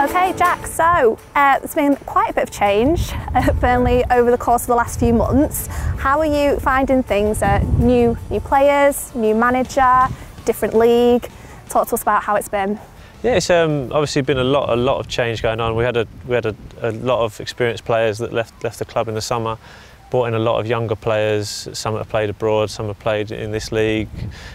Okay, Jack, so there's been quite a bit of change at Burnley over the course of the last few months. How are you finding things? New players, new manager, different league. Talk to us about how it's been. Yeah, it's obviously been a lot of change going on. We had a lot of experienced players that left the club in the summer. Brought in a lot of younger players. Some have played abroad, some have played in this league,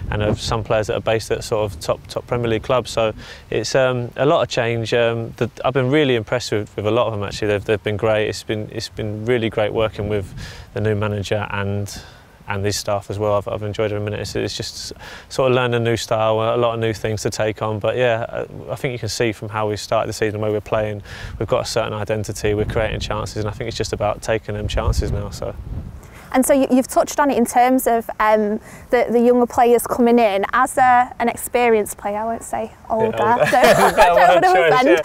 and some players that are based at sort of top Premier League clubs. So it's a lot of change. I've been really impressed with a lot of them actually. They've been great. It's been really great working with the new manager and his staff as well. I've enjoyed every minute. It's just sort of learned a new style, a lot of new things to take on. But yeah, I think you can see from how we started the season, the way we're playing, we've got a certain identity, we're creating chances, and I think it's just about taking them chances now. So. And so you've touched on it in terms of the younger players coming in. As an experienced player, I won't say older, I don't want to offend.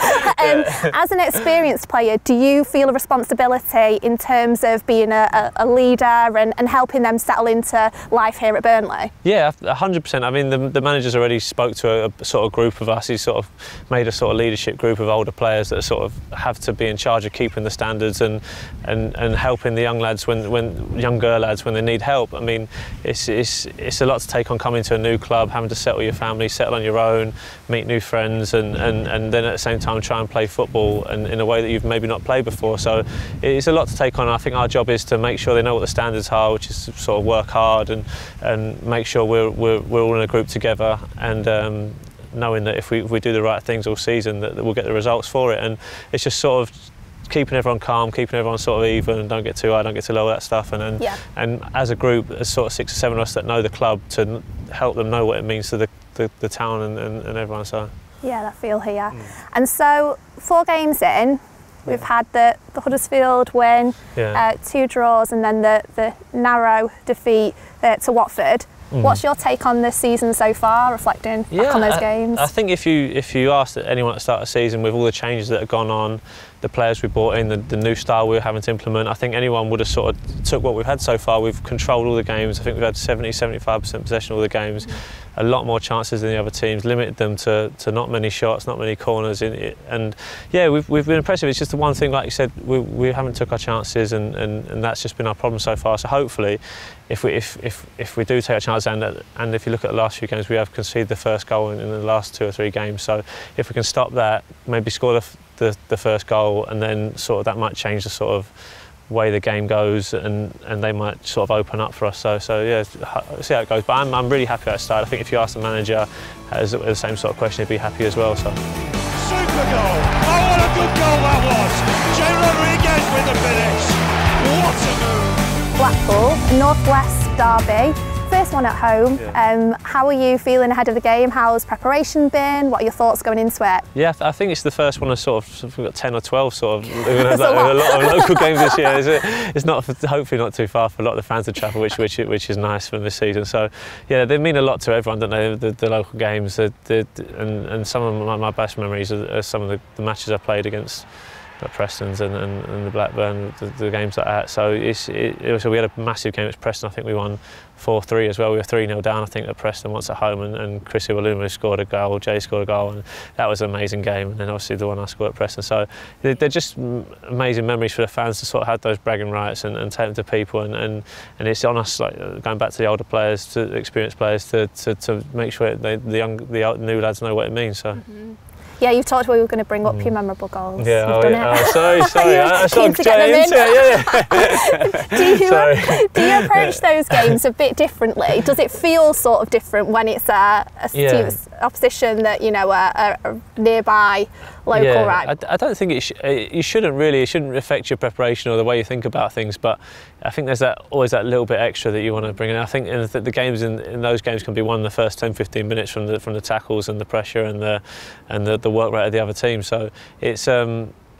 As an experienced player, do you feel a responsibility in terms of being a leader and helping them settle into life here at Burnley? Yeah, 100%. I mean, the manager's already spoke to a sort of group of us. He's sort of made a sort of leadership group of older players that sort of have to be in charge of keeping the standards and helping the young lads younger lads when they need help. I mean, it's a lot to take on coming to a new club, having to settle your family, settle on your own, meet new friends, and then at the same time try and play football in a way that you've maybe not played before. So it's a lot to take on. I think our job is to make sure they know what the standards are, which is to sort of work hard and make sure we're all in a group together, and knowing that if we do the right things all season, that we'll get the results for it. And it's just sort of keeping everyone calm, keeping everyone sort of even, don't get too high, don't get too low, that stuff. And as a group, there's sort of 6 or 7 of us that know the club, to help them know what it means to the town and everyone. So yeah, that feel here. And so 4 games in, we've had the Huddersfield win, 2 draws, and then the narrow defeat to Watford. What's your take on this season so far, reflecting back on those games? I think if you asked anyone at the start of the season, with all the changes that have gone on, the players we brought in, the new style we were having to implement, I think anyone would have sort of took what we've had so far. We've controlled all the games. I think we've had 70–75% possession of all the games, a lot more chances than the other teams, limited them to not many shots, not many corners. And yeah, we've been impressive. It's just the one thing, like you said, we haven't took our chances, and that's just been our problem so far. So hopefully, if we do take a chance, and if you look at the last few games, we have conceded the first goal in the last 2 or 3 games. So if we can stop that, maybe score the first goal, and then sort of that might change the sort of way the game goes, and they might sort of open up for us. So yeah, see how it goes. But I'm really happy at the start. I think if you ask the manager the same sort of question, he'd be happy as well. So. Super goal! Oh, what a good goal that was! Jay Rodriguez with the finish. What a move! Blackpool, Northwest derby. First one at home. How are you feeling ahead of the game? How's preparation been? What are your thoughts going into it? Yeah, I think it's the first one of sort of, we've got 10 or 12 sort of, a lot of local games this year. It's not, hopefully not too far for a lot of the fans to travel, which is nice from this season. So yeah, they mean a lot to everyone, don't they? The local games, and some of my best memories are some of the matches I played against Preston's and the Blackburn, the games like that. So we had a massive game at Preston. I think we won 4-3 as well. We were 3-0 down, I think, at Preston once at home, and Chris Iwaluma scored a goal, Jay scored a goal, and that was an amazing game. And then obviously the one I scored at Preston. So they're just amazing memories for the fans to sort of have those bragging rights and take them to people. And it's on us, like going back to the older players, to the experienced players, to make sure the new lads know what it means. So. Yeah, you talked we were going to bring up your memorable goals. Yeah, You've done it. Sorry. I started to get them in. Yeah. Do you approach those games a bit differently? Does it feel sort of different when it's a team opposition that, you know, are nearby local rival? I don't think you shouldn't really. It shouldn't affect your preparation or the way you think about things. But I think there's always that little bit extra that you want to bring in. I think the games in those games can be won in the first 10–15 minutes from the tackles and the pressure and the work rate of the other team. So it's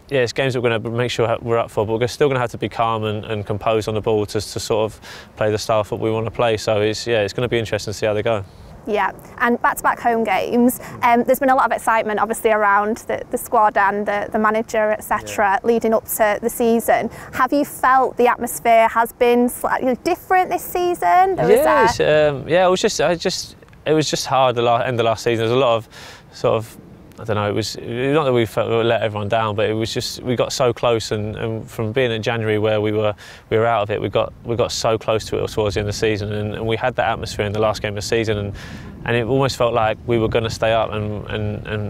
it's games that we're going to make sure we're up for, but we're still going to have to be calm and composed on the ball to sort of play the style of football we want to play. So it's going to be interesting to see how they go. Yeah, and back-to-back home games. There's been a lot of excitement, obviously, around the squad and the manager, etc., leading up to the season. Have you felt the atmosphere has been slightly different this season? It was just hard the end of last season. There's a lot of sort of I don't know, it was not that we felt we let everyone down, but it was just we got so close, and from being in January where we were out of it, we got so close to it towards the end of the season, and we had that atmosphere in the last game of the season, and it almost felt like we were going to stay up, and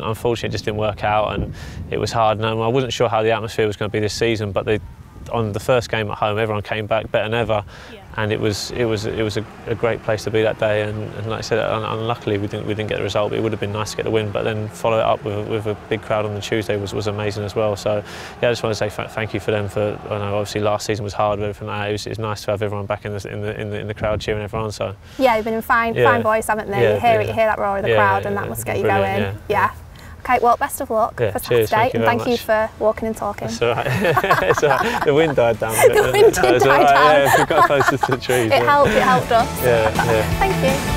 unfortunately it just didn't work out, and it was hard, and I wasn't sure how the atmosphere was going to be this season, but on the first game at home, everyone came back better than ever, and it was a great place to be that day. And like I said, unluckily we didn't get the result. But it would have been nice to get the win, but then follow it up with a big crowd on the Tuesday was amazing as well. So yeah, I just want to say thank you for them. For I know obviously last season was hard with everything like that. It was nice to have everyone back in the crowd cheering everyone. So yeah, you've been in fine voice, haven't they? You hear that roar of the crowd, and that must get you going. Yeah. Okay, well, best of luck for Saturday, and thank you for walking and talking. That's all right. It's all right. The wind died down a bit. The wind did die down. Yeah, we got closer to the trees. It helped us. Yeah. Thank you.